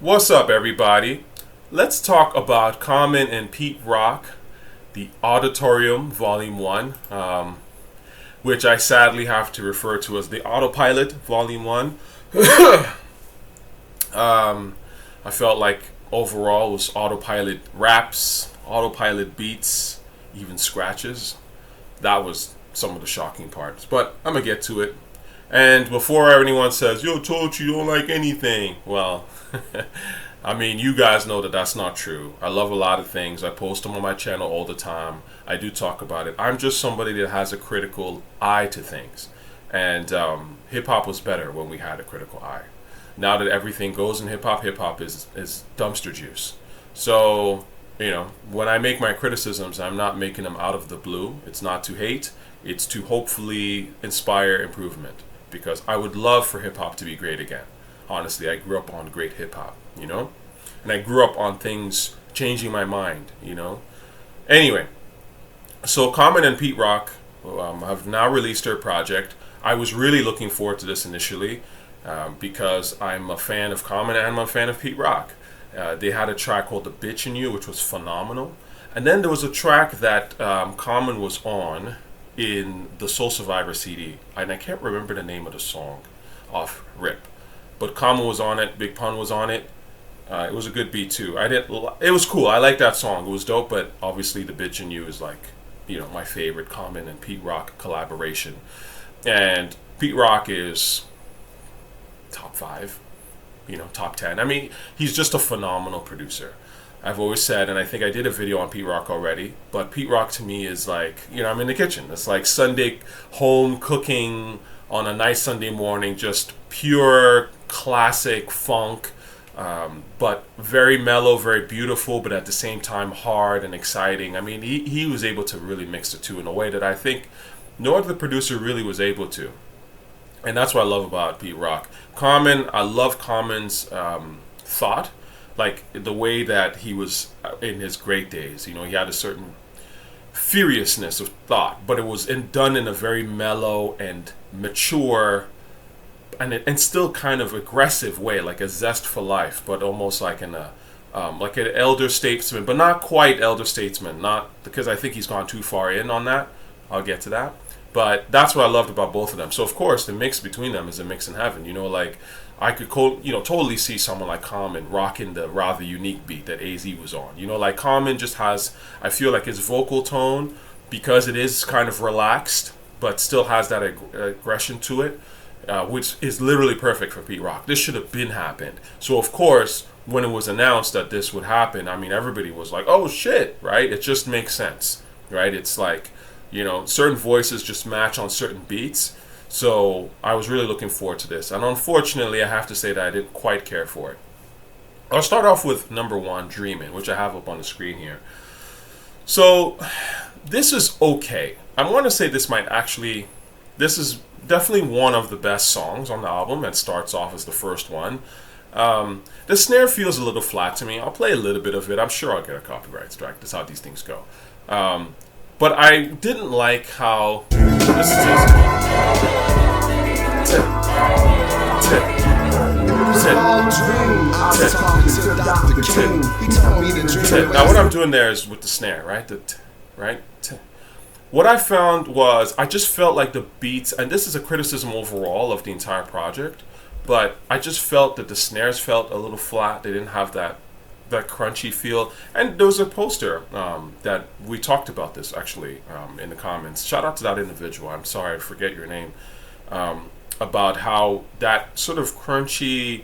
What's up, everybody? Let's talk about Common and Pete Rock, the Auditorium Volume 1, which I sadly have to refer to as the Autopilot Volume 1. I felt like overall was autopilot raps, autopilot beats, even scratches. That was some of the shocking parts, but I'm going to get to it. And before anyone says, yo, Toch, you don't like anything, well, I mean, you guys know that that's not true. I love a lot of things. I post them on my channel all the time. I do talk about it. I'm just somebody that has a critical eye to things. And hip-hop was better when we had a critical eye. Now that everything goes in hip-hop is dumpster juice. So, when I make my criticisms, I'm not making them out of the blue. It's not to hate. It's to hopefully inspire improvement. Because I would love for hip-hop to be great again. Honestly, I grew up on great hip-hop, And I grew up on things changing my mind, Anyway, so Common and Pete Rock have now released their project. I was really looking forward to this initially because I'm a fan of Common and I'm a fan of Pete Rock. They had a track called The Bitch in You, which was phenomenal. And then there was a track that Common was on in the Soul Survivor CD, and I can't remember the name of the song off rip, but Common was on it, Big Pun was on it. It was a good beat too. It was cool. I like that song. It was dope, but obviously The Bitch in You is like, my favorite Common and Pete Rock collaboration. And Pete Rock is top 5, top 10. I mean, he's just a phenomenal producer. I've always said, and I think I did a video on Pete Rock already, but Pete Rock to me is like, I'm in the kitchen. It's like Sunday home cooking on a nice Sunday morning, just pure classic funk, but very mellow, very beautiful, but at the same time hard and exciting. I mean, he was able to really mix the two in a way that I think no other producer really was able to. And that's what I love about Pete Rock. Common, I love Common's thought. Like the way that he was in his great days, he had a certain furiousness of thought, but it was done in a very mellow and mature, and still kind of aggressive way, like a zest for life, but almost like like an elder statesman, but not quite elder statesman. Not because I think he's gone too far in on that. I'll get to that, but that's what I loved about both of them. So of course, the mix between them is a mix in heaven. Like. I could totally see someone like Common rocking the rather unique beat that AZ was on. Like Common just has, I feel like his vocal tone, because it is kind of relaxed, but still has that aggression to it, which is literally perfect for Pete Rock. This should have been happened. So of course, when it was announced that this would happen, I mean, everybody was like, oh shit, right? It just makes sense, right? It's like, certain voices just match on certain beats. So I was really looking forward to this. And unfortunately, I have to say that I didn't quite care for it. I'll start off with number 1, Dreamin, which I have up on the screen here. So this is okay. I want to say this is definitely one of the best songs on the album. It starts off as the first one. The snare feels a little flat to me. I'll play a little bit of it. I'm sure I'll get a copyright strike. That's how these things go. But I didn't like how this is now what I'm doing there is with the snare, right? What I found was I just felt like the beats, and this is a criticism overall of the entire project, but I just felt that the snares felt a little flat. They didn't have that crunchy feel. And there was a poster that we talked about this actually in the comments. Shout out to that individual. I'm sorry, I forget your name. About how that sort of crunchy,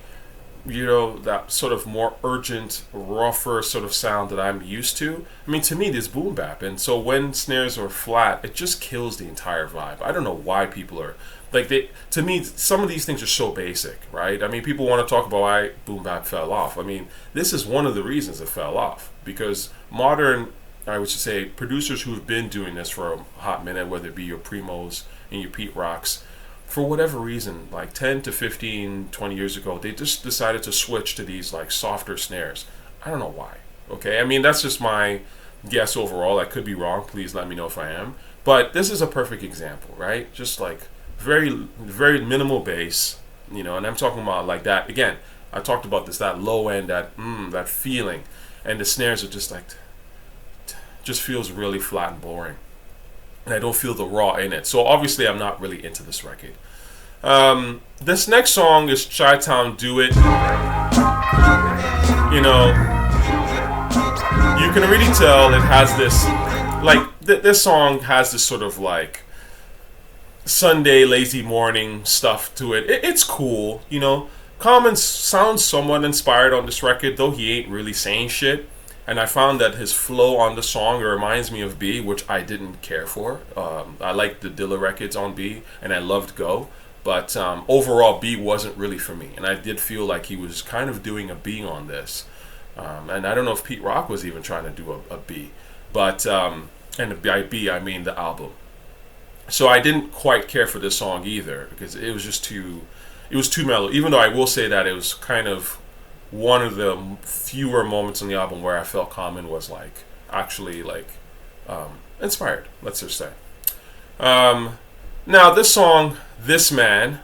that sort of more urgent, rougher sort of sound that I'm used to. I mean, to me, this boom bap. And so when snares are flat, it just kills the entire vibe. I don't know why people are like to me, some of these things are so basic, right? I mean, people want to talk about why boom bap fell off. I mean, this is one of the reasons it fell off, because modern, I would say, producers who have been doing this for a hot minute, whether it be your Primos and your Pete Rocks, for whatever reason, like 10 to 15, 20 years ago, they just decided to switch to these like softer snares. I don't know why. Okay, I mean, that's just my guess overall. I could be wrong. Please let me know if I am. But this is a perfect example, right? Just like very, very minimal bass, and I'm talking about like that. Again, I talked about this, that low end, that feeling, and the snares are just like, just feels really flat and boring, and I don't feel the raw in it. So obviously, I'm not really into this record. This next song is Chi-Town Do It. You know, you can really tell it has this, like, this song has this sort of like Sunday lazy morning stuff to it. It's cool, you know. Common sounds somewhat inspired on this record, though he ain't really saying shit. And I found that his flow on the song reminds me of B, which I didn't care for. I liked the Dilla records on B, and I loved Go. But overall, B wasn't really for me. And I did feel like he was kind of doing a B on this. And I don't know if Pete Rock was even trying to do a B. But, and by B, I mean the album. So I didn't quite care for this song either, because it was just too mellow. Even though I will say that it was kind of one of the fewer moments on the album where I felt Common was like actually like inspired, let's just say. Now this song, This Man,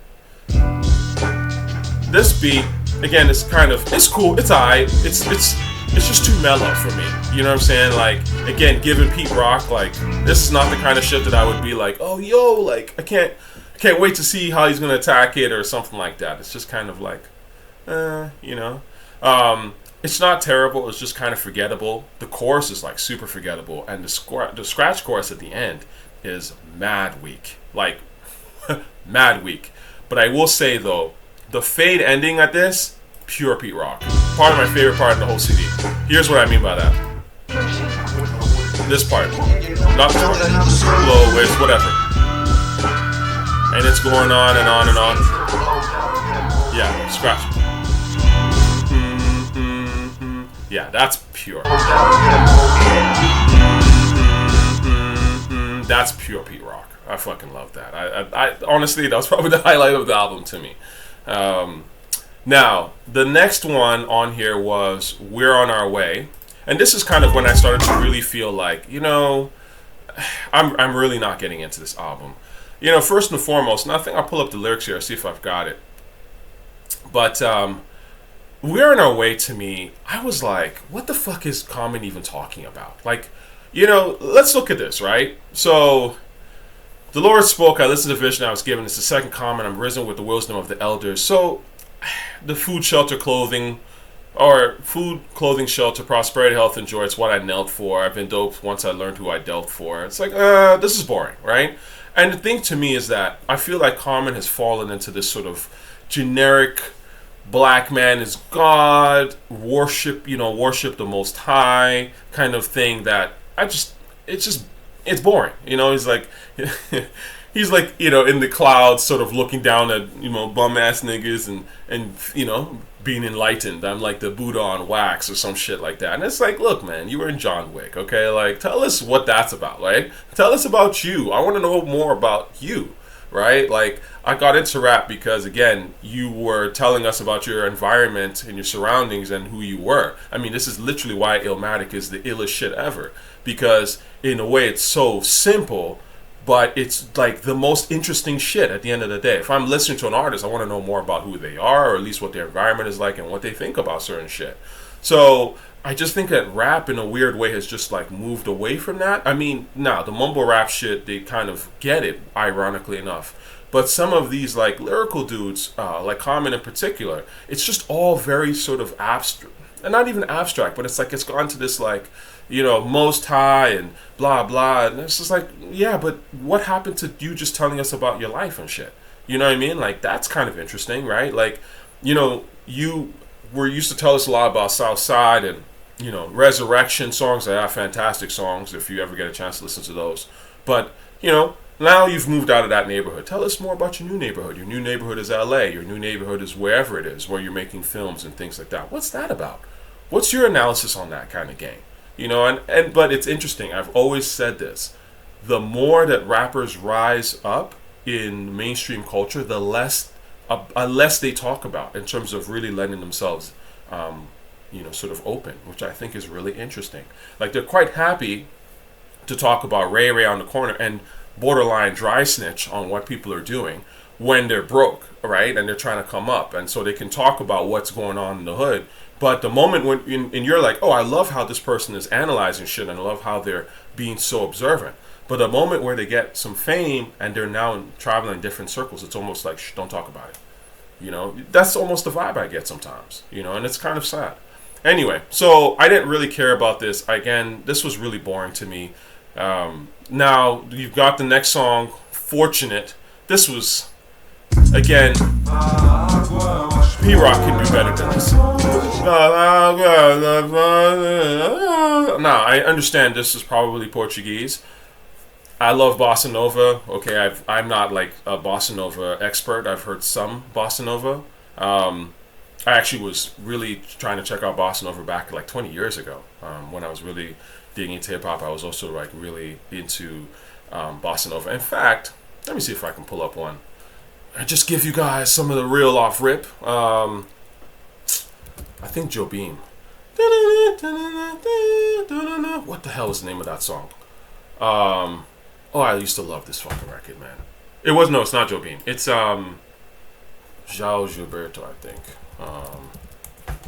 this beat, again, it's cool, it's alright, it's just too mellow for me. You know what I'm saying? Like, again, given Pete Rock, like, this is not the kind of shit that I would be like, oh yo, like I can't wait to see how he's gonna attack it or something like that. It's just kind of like, you know. It's not terrible, it's just kind of forgettable. The chorus is like super forgettable, and the scratch chorus at the end is mad weak. Like mad weak. But I will say though, the fade ending at this, pure Pete Rock. Part of my favorite part of the whole CD. Here's what I mean by that. This part. Not the low, it's whatever. And it's going on and on and on. Yeah, scratch. Yeah, that's pure. That's pure Pete Rock. I fucking love that. I honestly, that was probably the highlight of the album to me. Now, the next one on here was We're On Our Way. And this is kind of when I started to really feel like, you know, I'm really not getting into this album. You know, first and foremost, and I think I'll pull up the lyrics here, see if I've got it. But We're On Our Way, to me, I was like, what the fuck is Common even talking about? Like, you know, let's look at this, right? So, the Lord spoke, I listened to the vision I was given. It's the second comment, I'm risen with the wisdom of the elders. So, the food, shelter, clothing, or food, clothing, shelter, prosperity, health, and joy, it's what I knelt for. I've been doped once I learned who I dealt for. It's like, this is boring, right? And the thing to me is that I feel like Common has fallen into this sort of generic black man is God, worship the Most High kind of thing that it's boring. You know, he's like, you know, in the clouds sort of looking down at, you know, bum ass niggas and, you know, being enlightened. I'm like the Buddha on wax or some shit like that. And it's like, look, man, you were in John Wick, okay? Like, tell us what that's about, right? Tell us about you. I want to know more about you, right? Like, I got into rap because, again, you were telling us about your environment and your surroundings and who you were. I mean, this is literally why Illmatic is the illest shit ever. Because, in a way, it's so simple, but it's like the most interesting shit at the end of the day. If I'm listening to an artist, I want to know more about who they are, or at least what their environment is like and what they think about certain shit. So I just think that rap in a weird way has just like moved away from that. I mean, now the mumble rap shit, they kind of get it, ironically enough. But some of these like lyrical dudes, like Common in particular, it's just all very sort of abstract. And not even abstract, but it's like it's gone to this like, you know, Most High and blah blah, and it's just like, yeah, but what happened to you just telling us about your life and shit? You know what I mean? Like, that's kind of interesting, right? Like, you know, you were used to tell us a lot about Southside and, you know, Resurrection songs. They are fantastic songs if you ever get a chance to listen to those. But, you know, now you've moved out of that neighborhood. Tell us more about your new neighborhood. Your new neighborhood is LA. Your new neighborhood is wherever it is, where you're making films and things like that. What's that about? What's your analysis on that kind of game? You know, but it's interesting. I've always said this. The more that rappers rise up in mainstream culture, the less they talk about in terms of really letting themselves, you know, sort of open, which I think is really interesting. Like, they're quite happy to talk about Ray Ray on the corner and borderline dry snitch on what people are doing, when they're broke, right? And they're trying to come up. And so they can talk about what's going on in the hood. But the moment when, and you're like, oh, I love how this person is analyzing shit and I love how they're being so observant. But the moment where they get some fame and they're now traveling in different circles, it's almost like, shh, don't talk about it. You know, that's almost the vibe I get sometimes, you know, and it's kind of sad. Anyway, so I didn't really care about this. Again, this was really boring to me. Now, you've got the next song, Fortunate. This was, again, P-Rock can do better than this. Now, I understand this is probably Portuguese. I love Bossa Nova. Okay, I'm not like a Bossa Nova expert. I've heard some Bossa Nova. I actually was really trying to check out Bossa Nova back like 20 years ago. When I was really digging into hip hop, I was also like really into Bossa Nova. In fact, let me see if I can pull up one. I just give you guys some of the real off rip. I think Joe Beam. What the hell is the name of that song? Oh, I used to love this fucking record, man. It's not Joe Beam. It's João Gilberto, I think.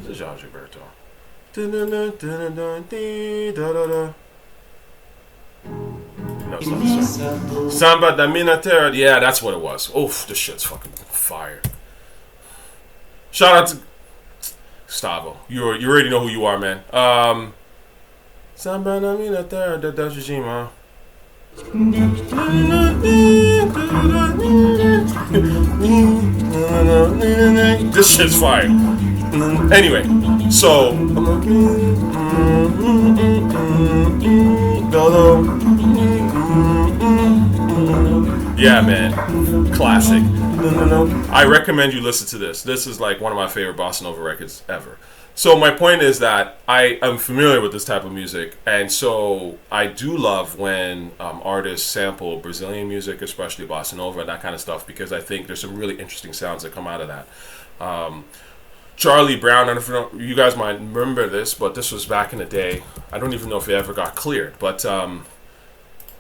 Is it João Gilberto? No, it's not this one. Samba da Mina Terra. Yeah, that's what it was. Oof, this shit's fucking fire. Shout out to Gustavo. You already know who you are, man. Samba da Mina Terra da Dajima. This shit's fire. Anyway, so yeah, man, classic. I recommend you listen to this. This is like one of my favorite Bossa Nova records ever. So my point is that I am familiar with this type of music, and so I do love when artists sample Brazilian music, especially Bossa Nova and that kind of stuff, because I think there's some really interesting sounds that come out of that. Charlie Brown, I don't know if you guys might remember this, but this was back in the day. I don't even know if it ever got cleared, but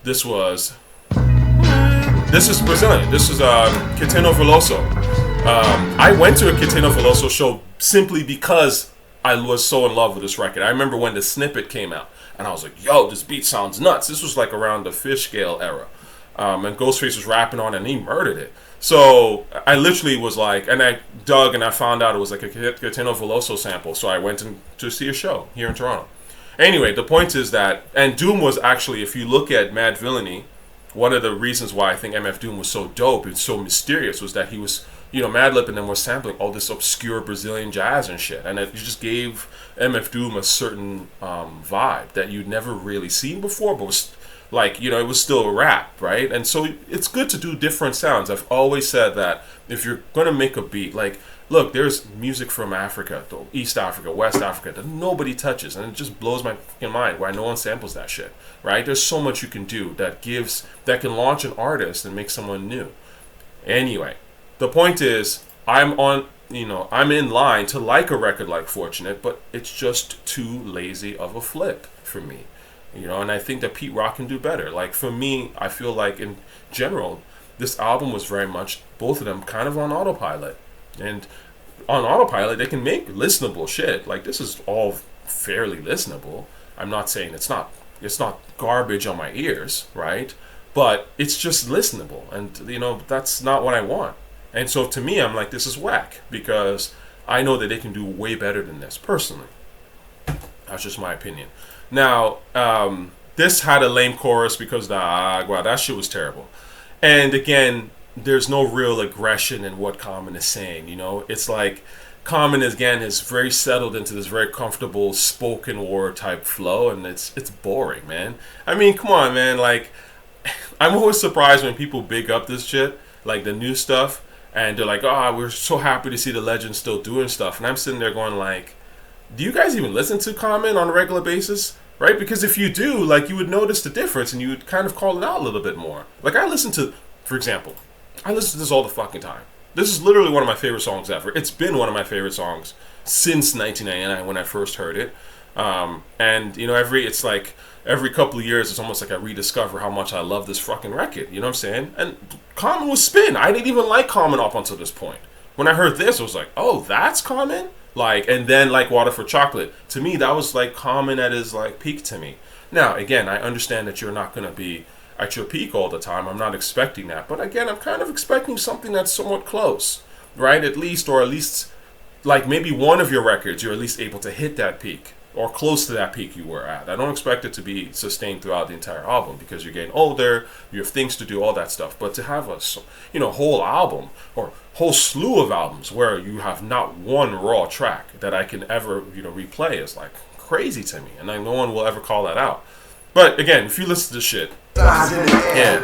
this is Brazilian. This is Caetano Veloso. I went to a Caetano Veloso show simply because I was so in love with this record. I remember when the snippet came out, and I was like, yo, this beat sounds nuts. This was like around the Fish Scale era. And Ghostface was rapping on it, and he murdered it. So I literally was like, and I dug, and I found out it was like a Caetano Veloso sample. So I went to see a show here in Toronto. Anyway, the point is that, and Doom was actually, if you look at Mad Villainy, one of the reasons why I think MF Doom was so dope and so mysterious was that he was, you know, Madlib and them was sampling all this obscure Brazilian jazz and shit, and it just gave MF Doom a certain vibe that you'd never really seen before, but was like, you know, it was still a rap, right? And so it's good to do different sounds. I've always said that if you're gonna make a beat, like, look, there's music from Africa, East Africa, West Africa, that nobody touches, and it just blows my fucking mind why no one samples that shit, right? There's so much you can do that can launch an artist and make someone new. Anyway, the point is, I'm in line to like a record like Fortunate, but it's just too lazy of a flip for me, you know. And I think that Pete Rock can do better. Like, for me, I feel like in general, this album was very much, both of them, kind of on autopilot. And on autopilot, they can make listenable shit. Like, this is all fairly listenable. I'm not saying it's not garbage on my ears, right? But it's just listenable, and you know, that's not what I want. And so to me, I'm like, this is whack, because I know that they can do way better than this, personally. That's just my opinion. Now, this had a lame chorus because the agua, that shit was terrible. And again, there's no real aggression in what Common is saying, you know? It's like Common, again, is very settled into this very comfortable spoken word type flow, and it's boring, man. I mean, come on, man. Like, I'm always surprised when people big up this shit, like the new stuff, and they're like, oh, we're so happy to see the legend still doing stuff. And I'm sitting there going like, do you guys even listen to Common on a regular basis? Right? Because if you do, like, you would notice the difference and you would kind of call it out a little bit more. Like, I listen to, for example, I listen to this all the fucking time. This is literally one of my favorite songs ever. It's been one of my favorite songs since 1999 when I first heard it. And you know, every couple of years, it's almost like I rediscover how much I love this fucking record. You know what I'm saying? And Common was spin. I didn't even like Common up until this point. When I heard this, I was like, oh, that's Common? Like, and then like Water for Chocolate. To me, that was like Common at his like peak to me. Now, again, I understand that you're not going to be at your peak all the time. I'm not expecting that. But again, I'm kind of expecting something that's somewhat close, right? At least, like maybe one of your records, you're at least able to hit that peak or close to that peak you were at. I don't expect it to be sustained throughout the entire album because you're getting older, you have things to do, all that stuff. But to have a, you know, whole album or whole slew of albums where you have not one raw track that I can ever, you know, replay is like crazy to me, and no one will ever call that out. But again, if you listen to this shit, yeah,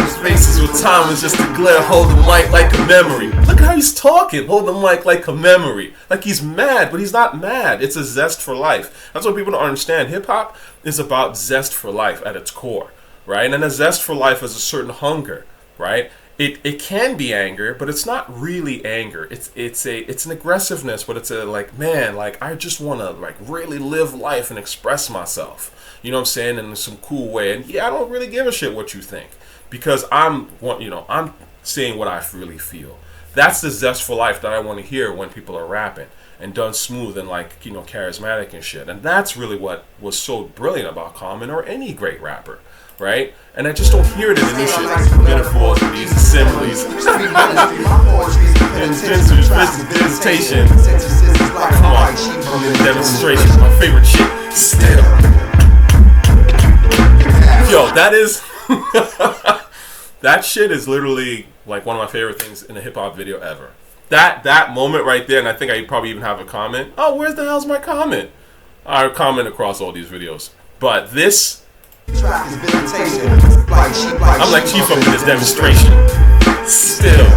spaces with time is just a glare, hold the mic like a memory. Look how he's talking, hold the mic like a memory. Like he's mad, but he's not mad. It's a zest for life. That's what people don't understand. Hip hop is about zest for life at its core, right? And a zest for life is a certain hunger, right? It can be anger, but it's not really anger. It's an aggressiveness, but it's a like, man, like I just want to like really live life and express myself. You know what I'm saying? In some cool way. And yeah, I don't really give a shit what you think because I'm saying what I really feel. That's the zest for life that I want to hear when people are rapping and done smooth and like, you know, charismatic and shit. And that's really what was so brilliant about Common or any great rapper. Right? And I just don't hear it in the new shit. Metaphors, these similes, presentation. Come on, demonstration, my favorite shit. Still, yo, that shit is literally like one of my favorite things in a hip hop video ever. That moment right there, and I think I probably even have a comment. Oh, where's the hell's my comment? I comment across all these videos, but this. I'm like Chief up in this demonstration. Still.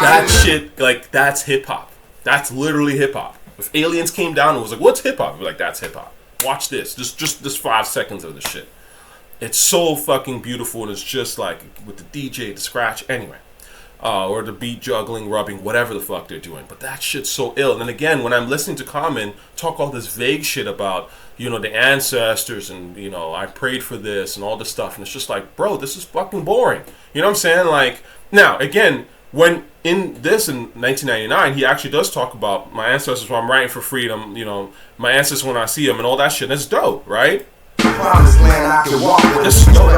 That shit, like, that's hip hop. That's literally hip hop. If aliens came down and was like, what's hip hop? I'd be like, that's hip hop. Watch this. Just 5 seconds of this shit. It's so fucking beautiful, and it's just like with the DJ, the scratch, anyway. Or the beat juggling, rubbing, whatever the fuck they're doing. But that shit's so ill. And again, when I'm listening to Common talk all this vague shit about, you know, the ancestors and, you know, I prayed for this and all this stuff. And it's just like, bro, this is fucking boring. You know what I'm saying? Like, now, again, when in 1999, he actually does talk about my ancestors when I'm writing for freedom, you know, my ancestors when I see them and all that shit. That's dope, right? It's dope.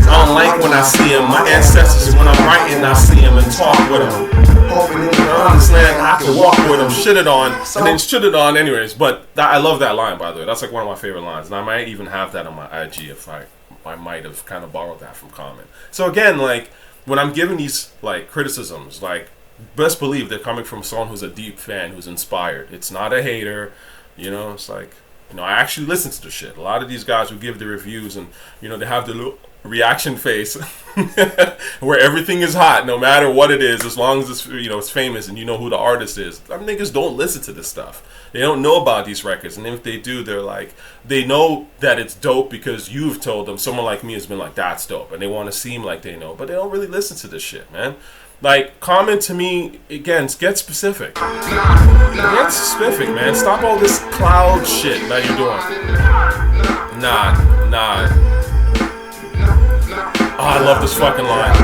I don't like when I see him. My ancestors, when I'm writing, I see him and talk with him. I understand I can walk with him, shit it on, and then shit it on anyways. But I love that line, by the way. That's like one of my favorite lines. And I might even have that on my IG if I might have kind of borrowed that from Common. So again, like, when I'm giving these, like, criticisms, like, best believe they're coming from someone who's a deep fan, who's inspired. It's not a hater, you know, it's like, you know, I actually listen to the shit. A lot of these guys who give the reviews and, you know, they have the little reaction face where everything is hot no matter what it is, as long as it's, you know, it's famous and you know who the artist is. Them niggas don't listen to this stuff. They don't know about these records, and if they do, they're like, they know that it's dope because you've told them. Someone like me has been like, that's dope, and they want to seem like they know, but they don't really listen to this shit, man. Like, Common to me, again, get specific. Get specific, man. Stop all this cloud shit that you're doing. Nah. Oh, I love this fucking line.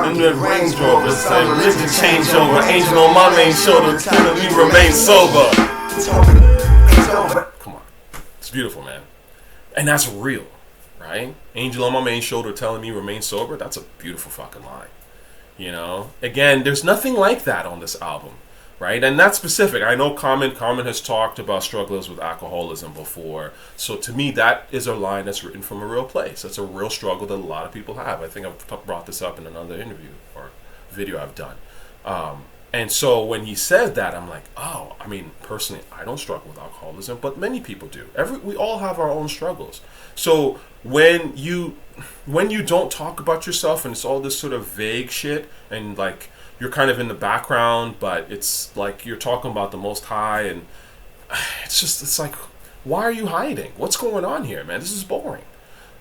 In the Range Rover, say religion change over. Angel on my main shoulder, telling me remain sober. Come on, it's beautiful, man, and that's real, right? Angel on my main shoulder, telling me remain sober. That's a beautiful fucking line. You know, again, there's nothing like that on this album, right? And that's specific. I know Common has talked about struggles with alcoholism before. So to me, that is a line that's written from a real place. That's a real struggle that a lot of people have. I think I've brought this up in another interview or video I've done. And so when he said that, I'm like, oh, I mean, personally, I don't struggle with alcoholism, but many people do. We all have our own struggles. So when you don't talk about yourself and it's all this sort of vague shit and like you're kind of in the background, but it's like you're talking about the Most High, and it's like, why are you hiding? What's going on here, man? This is boring.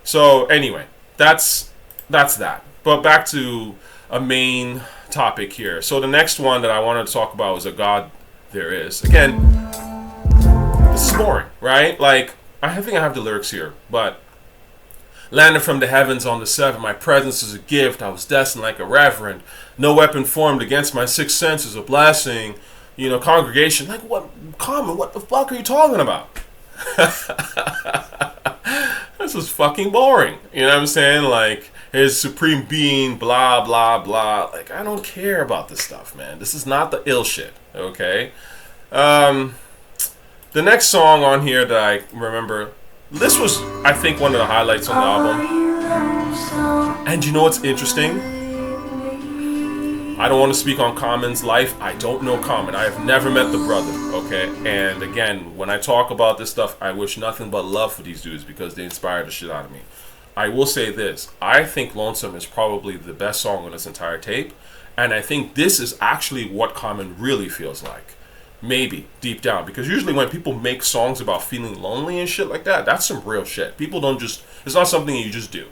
So anyway, that's that. But back to a main topic here. So the next one that I wanted to talk about was A God There Is. Again, this is boring, right? Like, I think I have the lyrics here, but landed from the heavens on the seven, my presence is a gift, I was destined like a reverend. No weapon formed against my sixth sense is a blessing. You know, congregation, like what, Common, what the fuck are you talking about? This is fucking boring. You know what I'm saying? Like, his supreme being, blah, blah, blah. Like, I don't care about this stuff, man. This is not the ill shit, okay? The next song on here that I remember, this was, I think, one of the highlights on the album. And you know what's interesting? I don't want to speak on Common's life. I don't know Common. I have never met the brother, okay? And again, when I talk about this stuff, I wish nothing but love for these dudes because they inspired the shit out of me. I will say this. I think Lonesome is probably the best song on this entire tape. And I think this is actually what Common really feels like. Maybe, deep down. Because usually when people make songs about feeling lonely and shit like that, that's some real shit. People don't just... It's not something you just do.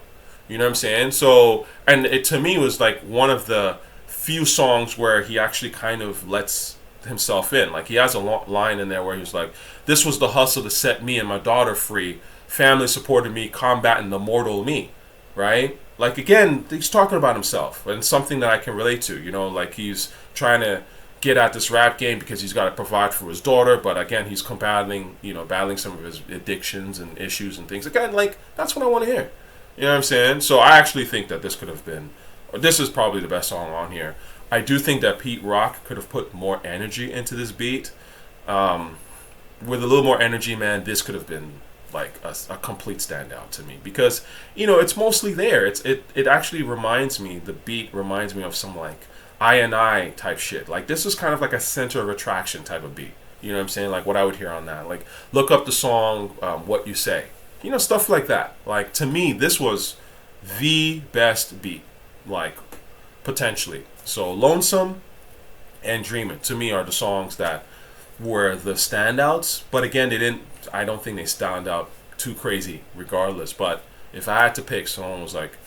You know what I'm saying? So, and it to me was like one of the few songs where he actually kind of lets himself in. Like, he has a line in there where he's like, this was the hustle that set me and my daughter free. Family supported me, combating the mortal me. Right? Like, again, he's talking about himself. And something that I can relate to. You know, like, he's trying to get at this rap game because he's got to provide for his daughter. But again, he's battling some of his addictions and issues and things. Again, like, that's what I want to hear. You know what I'm saying? So I actually think that this could have been... This is probably the best song on here. I do think that Pete Rock could have put more energy into this beat. With a little more energy, man, this could have been like a complete standout to me. Because, you know, it's mostly there. It actually reminds me, the beat reminds me of some like I type shit. Like, this is kind of like a center of attraction type of beat. You know what I'm saying? Like, what I would hear on that. Like, look up the song, What You Say. You know, stuff like that. Like, to me, this was the best beat. Like, potentially. So Lonesome and Dreamin' to me are the songs that were the standouts, but again, I don't think they stand out too crazy regardless. But if I had to pick, someone was like,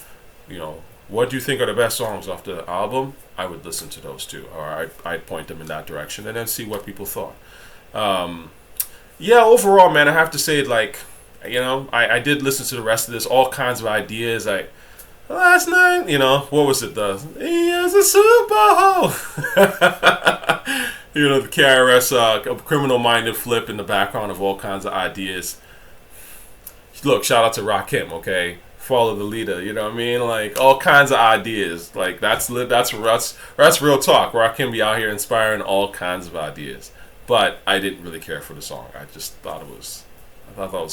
you know, what do you think are the best songs off the album? I would listen to those two, or I'd point them in that direction and then see what people thought. Yeah, overall, man, I have to say, like, you know, I did listen to the rest of this, all kinds of ideas. Last night, you know, what was it? He is a super hoe. You know, the KRS criminal-minded flip in the background of all kinds of ideas. Look, shout out to Rakim, okay? Follow the leader, you know what I mean? Like, all kinds of ideas. Like, that's real talk. Rakim be out here inspiring all kinds of ideas. But I didn't really care for the song. I just thought it was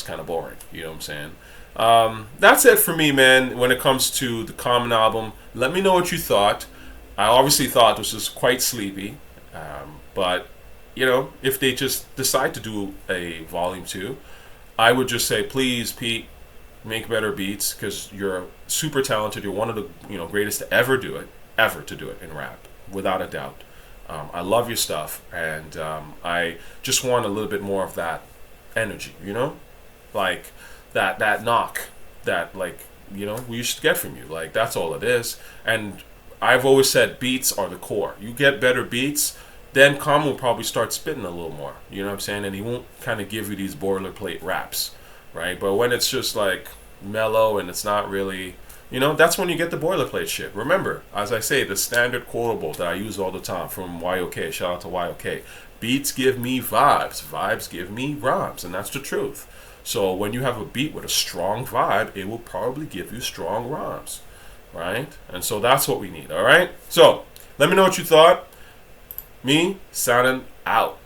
kind of boring. You know what I'm saying? That's it for me, man, when it comes to the Common album. Let me know what you thought. I obviously thought this was quite sleepy, but you know, if they just decide to do a volume 2, I would just say, please, Pete, make better beats, because you're super talented. You're one of the greatest to ever do it in rap, without a doubt. I love your stuff, and I just want a little bit more of that energy, you know, like that knock that, like, you know, we used to get from you. Like, that's all it is. And I've always said beats are the core. You get better beats, then Common will probably start spitting a little more. You know what I'm saying? And he won't kind of give you these boilerplate raps, right? But when it's just like mellow and it's not really, you know, that's when you get the boilerplate shit. Remember, as I say, the standard quotable that I use all the time from YOK, shout out to YOK, beats give me vibes, vibes give me rhymes, and that's the truth. So when you have a beat with a strong vibe, it will probably give you strong rhymes, right? And so that's what we need, all right? So let me know what you thought. Me, signing out.